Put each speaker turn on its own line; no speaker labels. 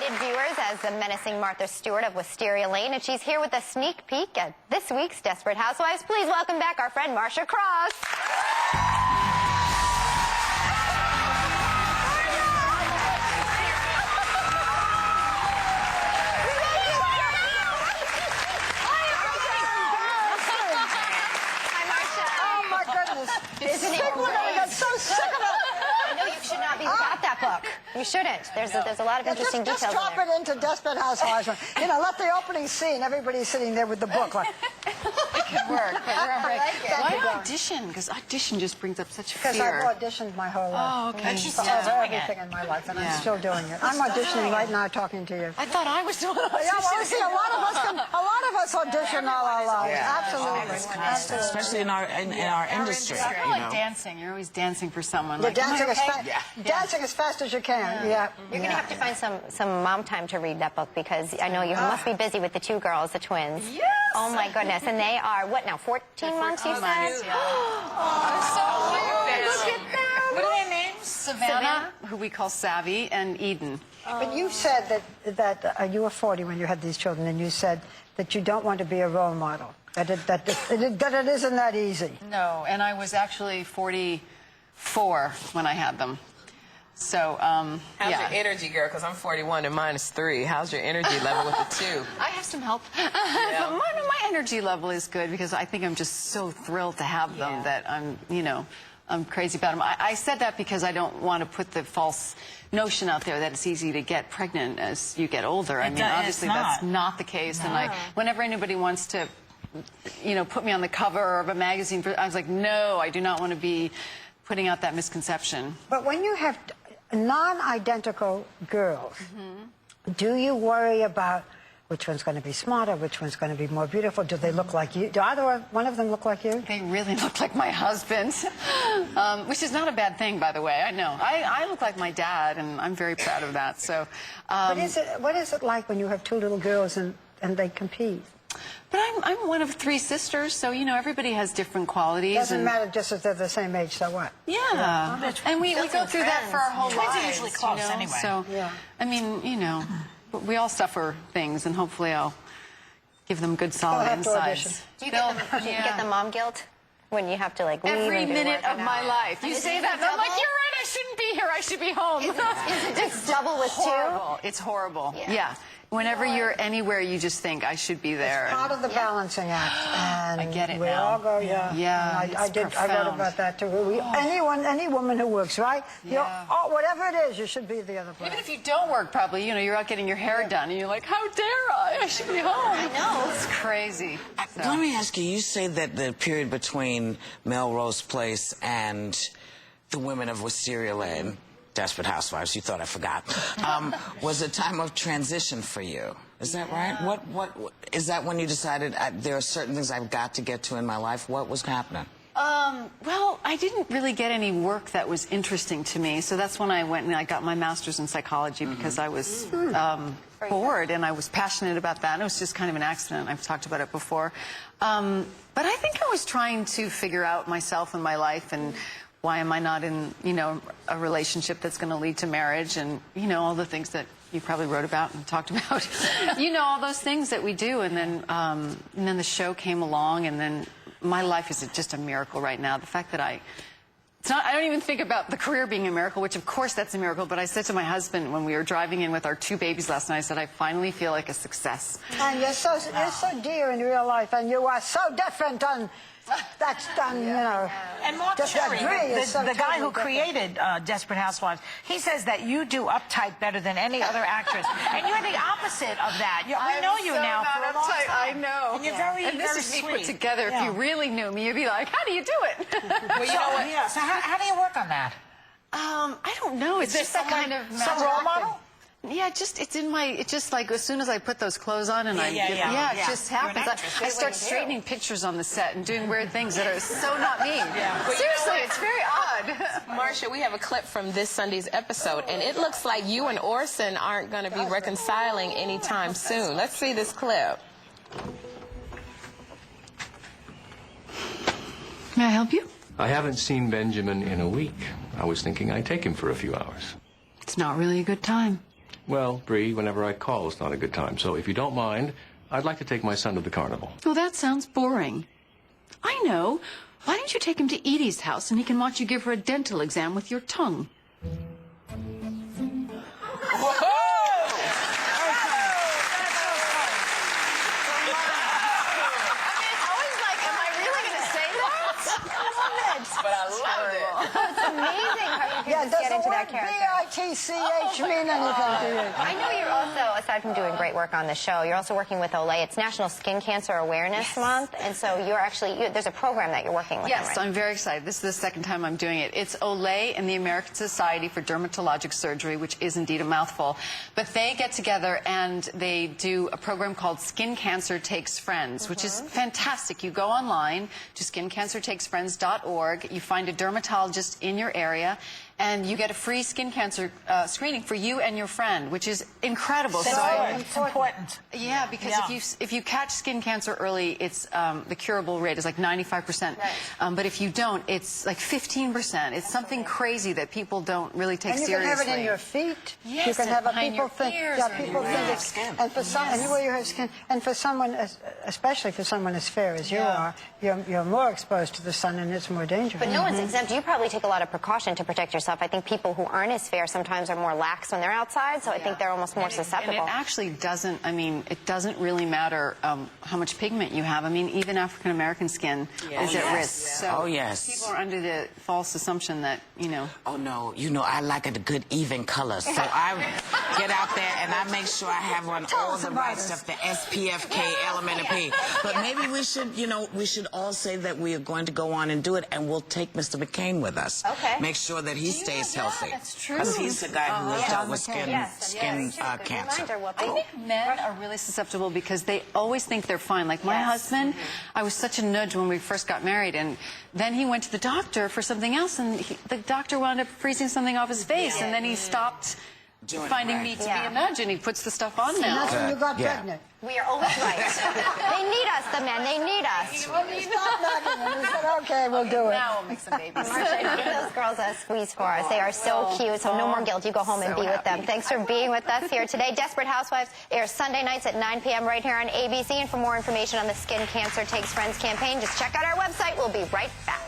excited viewers as the menacing Martha Stewart of Wisteria Lane, and she's here with a sneak peek at this week's Desperate Housewives. Please welcome back our friend Marcia Cross.
Isn't it great? I got so sick of it.
I know you should not be without that book. You shouldn't. There's a lot of interesting details
Just drop
in there.
it into Desperate Housewives. You know, let the opening scene, everybody's sitting there with the book. Like,
it could work. But
I like it.
Why audition? Because audition just brings up such fear.
Because I've auditioned my whole life.
Oh, okay.
And she's still doing everything in my life, and I'm still doing it. I'm auditioning right now talking to you.
I thought I was doing it.
Yeah, well, see, a lot of us audition all our lives. Absolutely. Absolutely.
Especially in our industry.
I feel like dancing. You're always dancing for someone.
You're
Like,
dancing,
okay?
dancing as fast as you can. Yeah.
You're going to have to find some mom time to read that book, because I know you must be busy with the two girls, the twins.
Yes!
Oh, my goodness. And they are, what now, 14 months, you said?
Yeah.
Oh, look at them.
What are their names? Savannah, who we call Savvy, and Eden.
But you said that you were 40 when you had these children, and you said that you don't want to be a role model, that it isn't that easy.
No, and I was actually 44 when I had them. So,
How's your energy, girl? Because I'm 41 and mine is 3. How's your energy level with the 2?
I have some help. But my energy level is good, because I think I'm just so thrilled to have them that I'm crazy about them. I said that because I don't want to put the false notion out there that it's easy to get pregnant as you get older. I mean, obviously that's not the case. No. And whenever anybody wants to, put me on the cover of a magazine, I was like, no, I do not want to be putting out that misconception.
But when you have non-identical girls, do you worry about which one's going to be smarter, which one's going to be more beautiful? Do they look like you? Do either one of them look like you?
They really look like my husband, which is not a bad thing, by the way. I know. I look like my dad, and I'm very proud of that. So,
what is it like when you have two little girls and they compete?
But I'm one of 3 sisters, so, everybody has different qualities.
Doesn't matter, just if they're the same age, so what?
Yeah. And we go through that for our whole lives.
Twins are usually close anyway.
So, I mean, we all suffer things, and hopefully I'll give them good, solid insides.
Do you get the mom guilt when you have to, like, leave
every
and do
minute
work?
of my life? You say that, and I'm like, you're right, I shouldn't be here, I should be home.
Is it just double with
horrible.
2?
It's horrible. Yeah. Whenever you're anywhere, you just think, I should be there.
It's part of the balancing act. And
I get it
we
now.
all go,
Yeah,
I wrote about that too. Any woman who works, right?
Yeah.
Whatever it is, you should be the other place.
Even if you don't work, probably, you're out getting your hair done, and you're like, how dare I? I should be home.
I know.
It's crazy.
Let me ask you, you say that the period between Melrose Place and the women of Wisteria Lane, Desperate Housewives, you thought I forgot, was a time of transition for you. Is that right? What is that when you decided there are certain things I've got to get to in my life? What was happening?
Well, I didn't really get any work that was interesting to me, so that's when I went and I got my master's in psychology, because I was bored and I was passionate about that. It was just kind of an accident. I've talked about it before. But I think I was trying to figure out myself and my life, and why am I not in, a relationship that's going to lead to marriage, and, all the things that you probably wrote about and talked about. All those things that we do. And then the show came along, and then my life is just a miracle right now. The fact that I don't even think about the career being a miracle, which of course that's a miracle, but I said to my husband when we were driving in with our 2 babies last night, I said, I finally feel like a success.
And you're so dear in real life, and you are so different on... That's done,
And Mark Cherry, the guy who created Desperate Housewives, he says that you do uptight better than any other actress. And you're the opposite of that. We know you now for a long time.
I know.
And you're very,
and this
very
is me
sweet.
put together. If you really knew me, you'd be like, how do you do it?
Well, you know what? Yeah. So how do you work on that?
I don't know. It's just that kind of
some role model?
Yeah, it's just like as soon as I put those clothes on and it just happens. I start straightening pictures on the set and doing weird things that are so not me. Seriously, it's very odd.
Marcia, we have a clip from this Sunday's episode, and it looks like you and Orson aren't going to be reconciling anytime soon. Let's see this clip.
May I help you?
I haven't seen Benjamin in a week. I was thinking I'd take him for a few hours.
It's not really a good time.
Well, Bree, whenever I call is not a good time. So if you don't mind, I'd like to take my son to the carnival.
Well, that sounds boring. I know. Why don't you take him to Edie's house and he can watch you give her a dental exam with your tongue?
But I love it.
It's amazing how you can just get into that character.
B-I-T-C-H mean anything to you?
I know you're also, aside from doing great work on the show, you're also working with Olay. It's National Skin Cancer Awareness Month, and so you're actually, there's a program that you're working with.
Yes,
them, right?
I'm very excited. This is the second time I'm doing it. It's Olay and the American Society for Dermatologic Surgery, which is indeed a mouthful. But they get together and they do a program called Skin Cancer Takes Friends, which is fantastic. You go online to skincancertakesfriends.org. You find a dermatologist in your area, and you get a free skin cancer screening for you and your friend, which is incredible.
It's important.
Yeah, because if you catch skin cancer early, it's the curable rate is like 95%. Right. But if you don't, it's like 15%. It's something crazy that people don't really take seriously.
And you can have it in your feet.
Yes,
you can have
behind
people
your
think.
ears
Yeah,
and
people
your
think
neck.
it's and for some, and where you have skin, and for someone, especially for someone as fair as you are, you're more exposed to the sun, and it's more dangerous.
But no one's exempt. You probably take a lot of precaution to protect yourself. I think people who aren't as fair sometimes are more lax when they're outside, so I think they're almost more susceptible.
And it actually doesn't, I mean, it doesn't really matter how much pigment you have. I mean, even African-American skin is at risk. So people are under the false assumption that, you know.
Oh, no. You know, I like a good even color. So I get out there and I make sure I have on all the right stuff, the SPF, K, element, and P. But maybe we should, you know, we should all say that we are going to go on and do it, and we'll take Mr. McCain with us.
Okay.
Make sure that he stays healthy.
That's true.
Because he's the guy who has dealt with skin cancer.
I think men are really susceptible because they always think they're fine. Like my husband, I was such a nudge when we first got married, and then he went to the doctor for something else, and the doctor wound up freezing something off his face, and then he stopped finding me to be a nudge, and he puts the stuff on now.
And that's when you got pregnant.
We are always right. They need us, the men. They need us.
Well, you stopped nagging and you said, okay, we'll do it.
Now we'll make some babies.
Marcia, give those girls a squeeze for us. They are so cute, so no more guilt. You go home and be with them. Thanks for being with us here today. Desperate Housewives airs Sunday nights at 9 p.m. right here on ABC. And for more information on the Skin Cancer Takes Friends campaign, just check out our website. We'll be right back.